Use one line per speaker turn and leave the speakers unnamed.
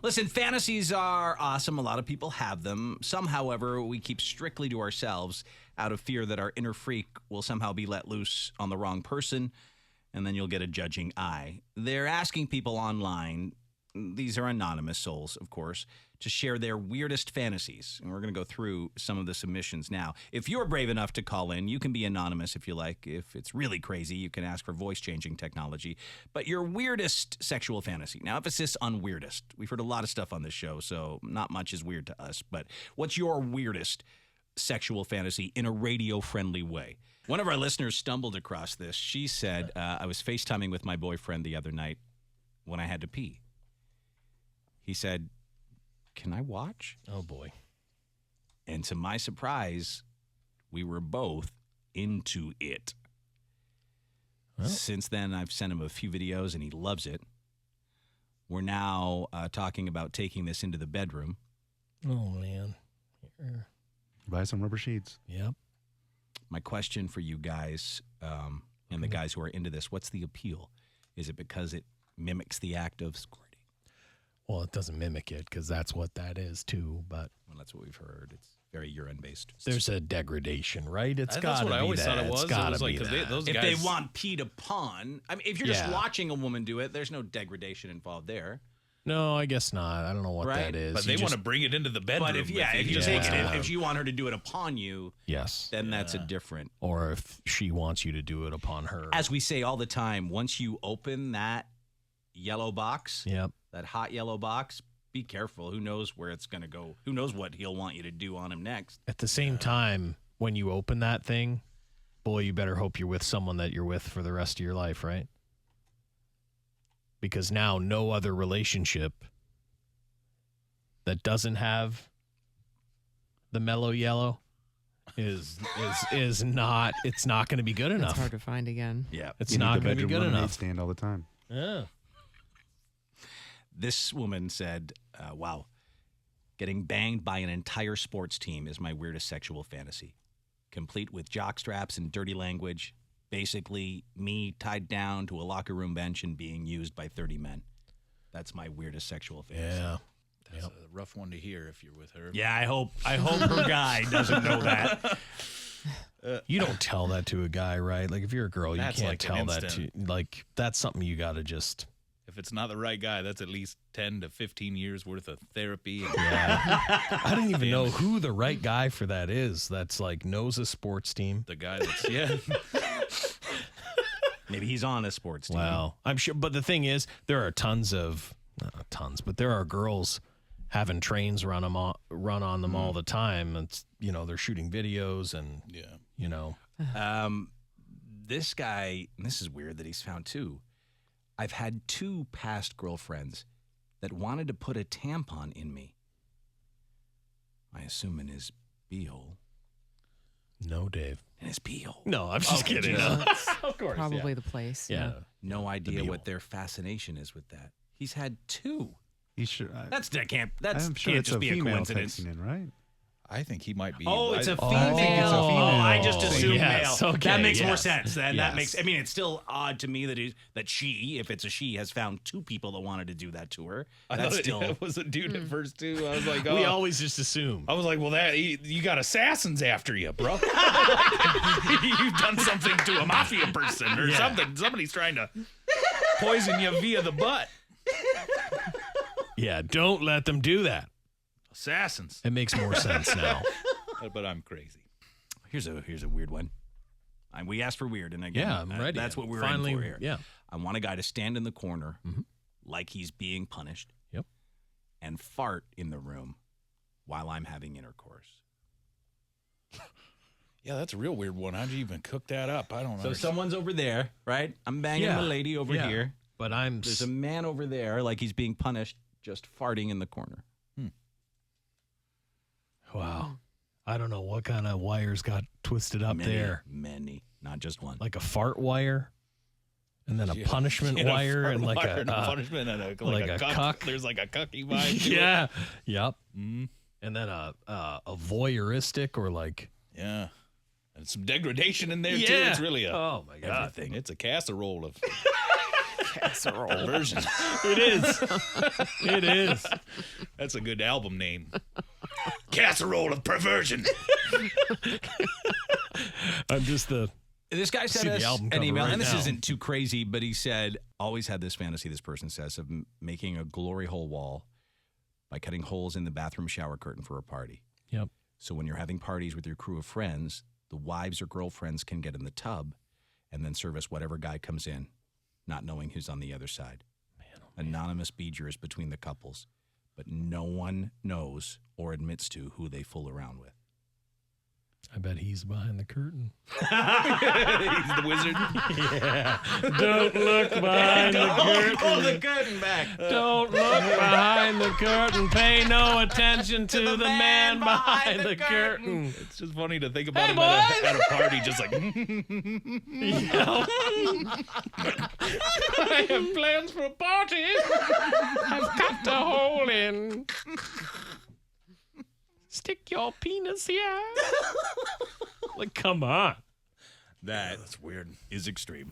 Listen, fantasies are awesome. A lot of people have them. Some, however, we keep strictly to ourselves out of fear that our inner freak will somehow be let loose on the wrong person, and then you'll get a judging eye. They're asking people online, these are anonymous souls, of course, to share their weirdest fantasies. And we're going to go through some of the submissions now. If you're brave enough to call in, you can be anonymous if you like. If it's really crazy, you can ask for voice-changing technology. But your weirdest sexual fantasy. Now, emphasis on weirdest. We've heard a lot of stuff on this show, so not much is weird to us. But what's your weirdest sexual fantasy in a radio-friendly way? One of our listeners stumbled across this. She said, I was FaceTiming with my boyfriend the other night when I had to pee. He said, "Can I watch?"
Oh, boy.
And to my surprise, we were both into it. Well, since then, I've sent him a few videos, and he loves it. We're now talking about taking this into the bedroom.
Oh, man. Here.
Buy some rubber sheets.
Yep.
My question for you guys and the guys who are into this, what's the appeal? Is it because it mimics the act of squirting?
Well, it doesn't mimic it because that's what that is, too. But
well, that's what we've heard. It's very urine-based.
There's a degradation, right? It's got to be
That's what I always thought it was.
It's gotta
It was like,
be
'cause
that.
those
If
guys,
they want peed upon, I mean, if you're just watching a woman do it, there's no degradation involved there.
No, I guess not. I don't know what that is.
But they want to bring it into the bedroom.
But if you take it, if you want her to do it upon you,
yes,
then that's a different.
Or if she wants you to do it upon her.
As we say all the time, once you open that yellow box, that hot yellow box, be careful. Who knows where it's going to go? Who knows what he'll want you to do on him next?
At the same time, when you open that thing, boy, you better hope you're with someone that you're with for the rest of your life, right? Because now no other relationship that doesn't have the mellow yellow is not, it's not going to be good enough.
It's hard to find again.
Yeah.
It's not going to be good enough.
Stand all the time.
Yeah.
This woman said, wow, getting banged by an entire sports team is my weirdest sexual fantasy. Complete with jock straps and dirty language. Basically, me tied down to a locker room bench and being used by 30 men. That's my weirdest sexual fantasy.
Yeah.
That's a rough one to hear if you're with her.
Yeah, I hope her guy doesn't know that.
You don't tell that to a guy, right? Like, if you're a girl, you
That's
can't
like
tell
an
that to,
instant.
like, that's something you got to just.
If it's not the right guy, that's at least 10 to 15 years worth of therapy. And
I don't even know who the right guy for that is. That's like knows a sports team.
The guy that's,
Maybe he's on a sports team.
Wow. I'm sure. But the thing is, there are but there are girls having trains run on them all the time. It's, they're shooting videos and,
This guy, and this is weird that he's found too. I've had 2 past girlfriends that wanted to put a tampon in me. I assume in his beehole.
No, Dave.
In his beehole.
No, I'm just kidding.
Of course. Probably the place.
Yeah.
No idea what their fascination is with that. He's had 2.
He should.
That can't
sure it's
just
a
be a
female
coincidence.
texting in, right?
I think he might be.
Oh, it's a female.
I think it's a female.
Oh, I just assumed
Yes,
male.
okay,
That makes more
yes.
sense. That
Yes.
makes. I mean, it's still odd to me that she, if it's a she, has found 2 people that wanted to do that to her.
I
That's
thought
still.
it was a dude at first, too. I was like,
We always just assume.
I was like, well, that you got assassins after you, bro. You've done something to a mafia person or something. Somebody's trying to poison you via the butt.
Yeah, don't let them do that.
Assassins.
It makes more sense now.
But I'm crazy.
Here's a weird one. We asked for weird, and again,
Yeah, I'm ready.
That's what we're
Finally,
in for here.
yeah.
I want a guy to stand in the corner like he's being punished.
Yep.
And fart in the room while I'm having intercourse.
Yeah, that's a real weird one. How'd you even cook that up? I don't know.
So someone's over there, right? I'm banging the lady over here.
But
There's a man over there like he's being punished, just farting in the corner.
Wow. I don't know what kind of wires got twisted up there.
Many, not just one.
Like a fart wire, and then a punishment wire, and like a
punishment and a cuck. There's like a cucky vibe. to it.
Yeah. Yep. And then a voyeuristic or like
Yeah. And some degradation in there too.
Yeah.
It's really
oh my god
everything. It's a casserole of Casserole version.
It is. It is.
That's a good album name. Casserole of Perversion.
I'm just the.
This guy
See
sent
the
us
album
an
cover
email,
right
and this
now.
isn't too crazy, but he said, always had this fantasy, this person says, of making a glory hole wall by cutting holes in the bathroom shower curtain for a party.
Yep.
So when you're having parties with your crew of friends, the wives or girlfriends can get in the tub and then service whatever guy comes in, not knowing who's on the other side. Anonymous beegers between the couples, but no one knows or admits to who they fool around with.
I bet he's behind the curtain.
He's the wizard.
Yeah. Don't look behind the curtain.
Pull the curtain back.
Don't look behind the curtain. Pay no attention to the man behind the curtain.
It's just funny to think about
Hey,
him
boys!
at a party, just like,
I have plans for a party. I've cut a hole in. Stick your penis here. Like, come on.
That's weird. Is extreme.